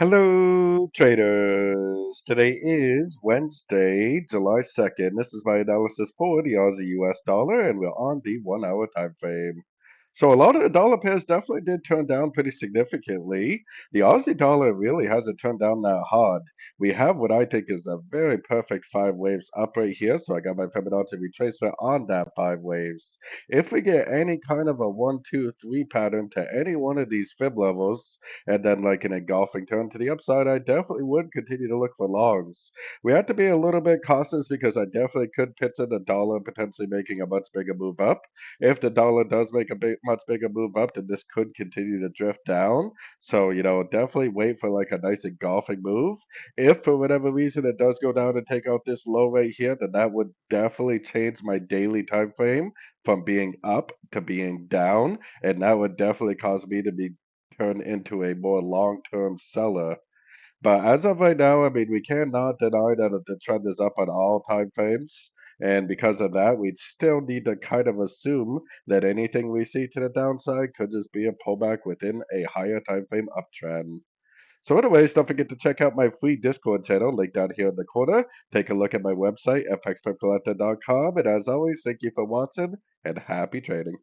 Hello, traders. Today is Wednesday, July 2nd. This is my analysis for the Aussie US dollar, and we're on the 1 hour time frame. So a lot of the dollar pairs definitely did turn down pretty significantly. The Aussie dollar really hasn't turned down that hard. We have what I think is a very perfect five waves up right here. So I got my Fibonacci retracement on that five waves. If we get any kind of a 1, 2, 3 pattern to any one of these fib levels, and then like an engulfing turn to the upside, I definitely would continue to look for longs. We have to be a little bit cautious because I definitely could picture the dollar potentially making a much bigger move up. If the dollar does make a much bigger move up, then this could continue to drift down. So, definitely wait for like a nice engulfing move. If for whatever reason it does go down and take out this low right here, then that would definitely change my daily time frame from being up to being down. And that would definitely cause me to be turn into a more long-term seller. But as of right now, I mean, we cannot deny that the trend is up on all time frames. And because of that, we still need to kind of assume that anything we see to the downside could just be a pullback within a higher time frame uptrend. So anyways, don't forget to check out my free Discord channel, link down here in the corner. Take a look at my website, fxpipcollector.com. And as always, thank you for watching and happy trading.